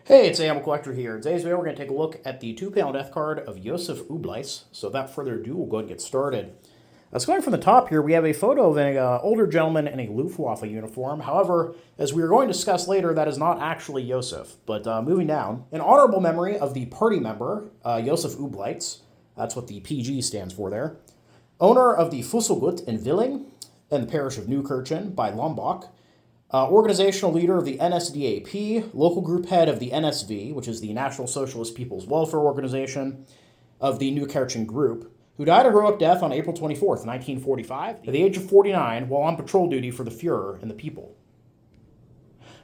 Hey, it's Animal Collector here. In today's video, we're going to take a look at the two-panel death card of Josef Ubleis. So without further ado, we'll go ahead and get started. Going from the top here, we have a photo of an older gentleman in a Luftwaffe uniform. However, as we are going to discuss later, that is not actually Josef. But moving down, in honorable memory of the party member, Josef Ubleis, that's what the PG stands for there, owner of the Fusselgut in Willing, in the parish of Neukirchen by Lombok, organizational leader of the NSDAP, local group head of the NSV, which is the National Socialist People's Welfare Organization, of the Neukirchen group, who died a heroic death on April 24th, 1945, at the age of 49, while on patrol duty for the Fuhrer and the people.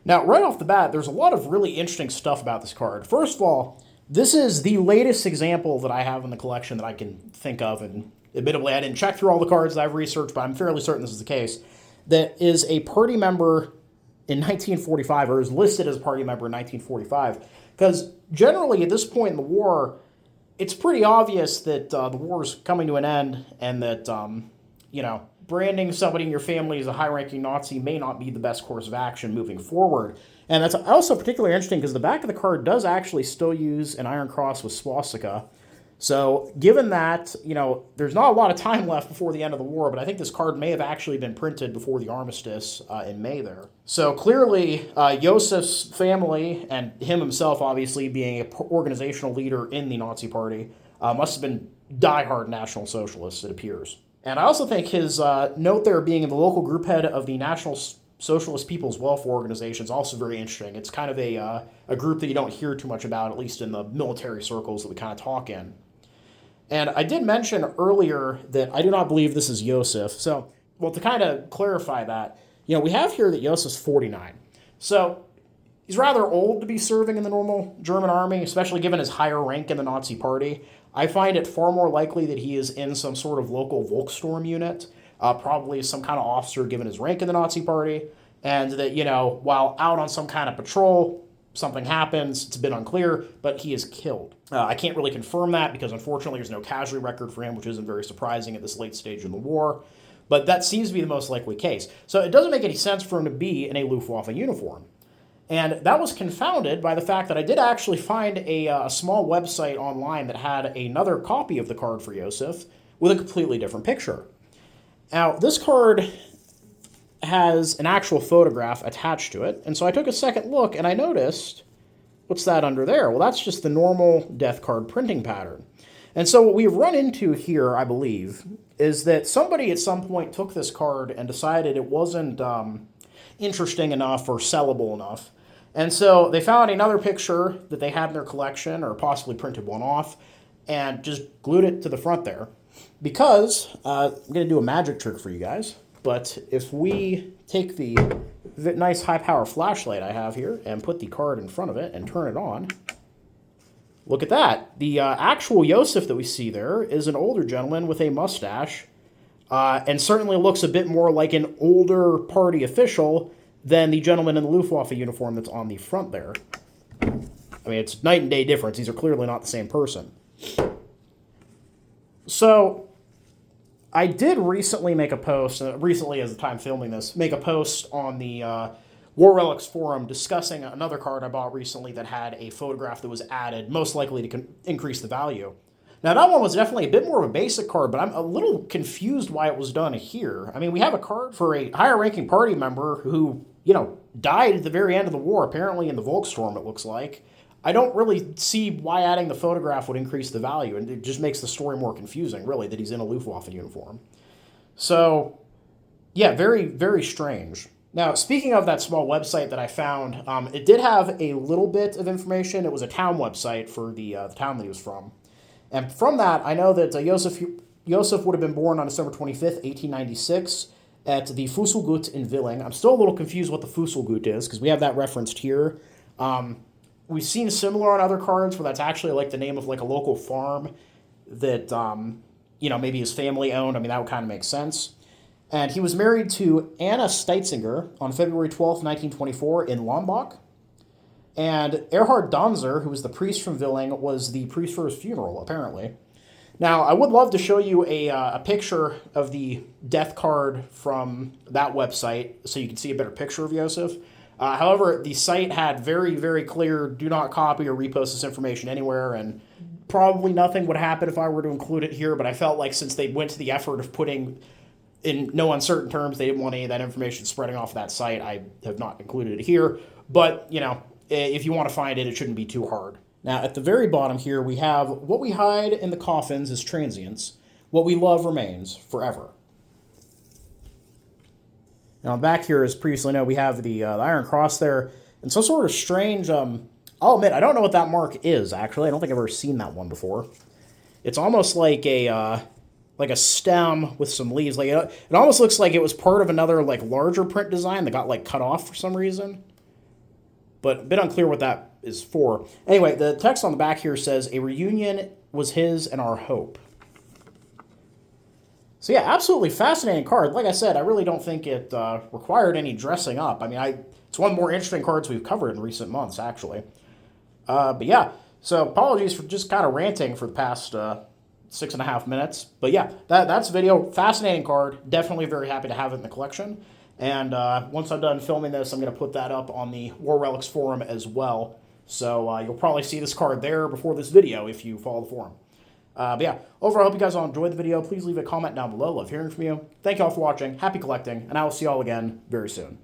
Now, right off the bat, there's a lot of really interesting stuff about this card. First of all, this is the latest example that I have in the collection that I can think of, and admittedly, I didn't check through all the cards that I've researched, but I'm fairly certain this is the case, that is a party member in 1945, or is listed as a party member in 1945. Because generally, at this point in the war, it's pretty obvious that the war's coming to an end, and that, branding somebody in your family as a high-ranking Nazi may not be the best course of action moving forward. And that's also particularly interesting because the back of the card does actually still use an Iron Cross with swastika. So given that, there's not a lot of time left before the end of the war, but I think this card may have actually been printed before the armistice in May there. So clearly, Josef's family, and him himself obviously being an organizational leader in the Nazi Party, must have been diehard National Socialists, it appears. And I also think his note there being the local group head of the National Socialist People's Welfare Organization is also very interesting. It's kind of a group that you don't hear too much about, at least in the military circles that we kind of talk in. And I did mention earlier that I do not believe this is Josef. So, to kind of clarify that, we have here that Josef's 49. So, he's rather old to be serving in the normal German army, especially given his higher rank in the Nazi Party. I find it far more likely that he is in some sort of local Volkssturm unit, probably some kind of officer given his rank in the Nazi Party, and that, while out on some kind of patrol, something happens, it's a bit unclear, but he is killed. I can't really confirm that because unfortunately there's no casualty record for him, which isn't very surprising at this late stage in the war, but that seems to be the most likely case. So it doesn't make any sense for him to be in a Luftwaffe uniform. And that was confounded by the fact that I did actually find a small website online that had another copy of the card for Josef with a completely different picture. Now, this card has an actual photograph attached to it, and so I took a second look and I noticed, what's that under there? Well, that's just the normal death card printing pattern. And so what we've run into here, I believe, is that somebody at some point took this card and decided it wasn't interesting enough or sellable enough. And so they found another picture that they had in their collection, or possibly printed one off, and just glued it to the front there. Because, I'm going to do a magic trick for you guys, but if we take the nice high-power flashlight I have here and put the card in front of it and turn it on, look at that. The actual Josef that we see there is an older gentleman with a mustache, and certainly looks a bit more like an older party official than the gentleman in the Luftwaffe uniform that's on the front there. I mean, it's night and day difference. These are clearly not the same person. So I did recently make a post, recently as the time filming this, make a post on the War Relics forum discussing another card I bought recently that had a photograph that was added, most likely to increase the value. Now, that one was definitely a bit more of a basic card, but I'm a little confused why it was done here. I mean, we have a card for a higher-ranking party member who, died at the very end of the war, apparently in the Volkssturm, it looks like. I don't really see why adding the photograph would increase the value, and it just makes the story more confusing, really, that he's in a Luftwaffe uniform. So, yeah, very, very strange. Now, speaking of that small website that I found, it did have a little bit of information. It was a town website for the town that he was from. And from that, I know that Josef would have been born on December 25th, 1896, at the Fusselgut in Willing. I'm still a little confused what the Fusselgut is, because we have that referenced here. We've seen similar on other cards where that's actually like the name of like a local farm that, maybe his family owned. I mean, that would kind of make sense. And he was married to Anna Steitzinger on February 12th, 1924 in Lombok. And Erhard Danzer, who was the priest from Willing, was the priest for his funeral, apparently. Now, I would love to show you a picture of the death card from that website so you can see a better picture of Josef. However, the site had very, very clear do not copy or repost this information anywhere, and probably nothing would happen if I were to include it here, but I felt like since they went to the effort of putting in no uncertain terms, they didn't want any of that information spreading off that site, I have not included it here. But, you know, if you want to find it, it shouldn't be too hard. Now, at the very bottom here, we have what we hide in the coffins is transients. What we love remains forever. Now, back here, as previously noted, we have the Iron Cross there. And some sort of strange, I'll admit, I don't know what that mark is, actually. I don't think I've ever seen that one before. It's almost like a stem with some leaves. Like it almost looks like it was part of another, like, larger print design that got, like, cut off for some reason. But a bit unclear what that is for. Anyway, the text on the back here says, "A reunion was his and our hope." So yeah, absolutely fascinating card. Like I said, I really don't think it required any dressing up. I mean, it's one of the more interesting cards we've covered in recent months, actually. But yeah, so apologies for just kind of ranting for the past 6.5 minutes. But yeah, that's the video. Fascinating card. Definitely very happy to have it in the collection. And once I'm done filming this, I'm going to put that up on the War Relics forum as well. So you'll probably see this card there before this video if you follow the forum. But yeah, overall, I hope you guys all enjoyed the video. Please leave a comment down below. Love hearing from you. Thank you all for watching. Happy collecting. And I will see you all again very soon.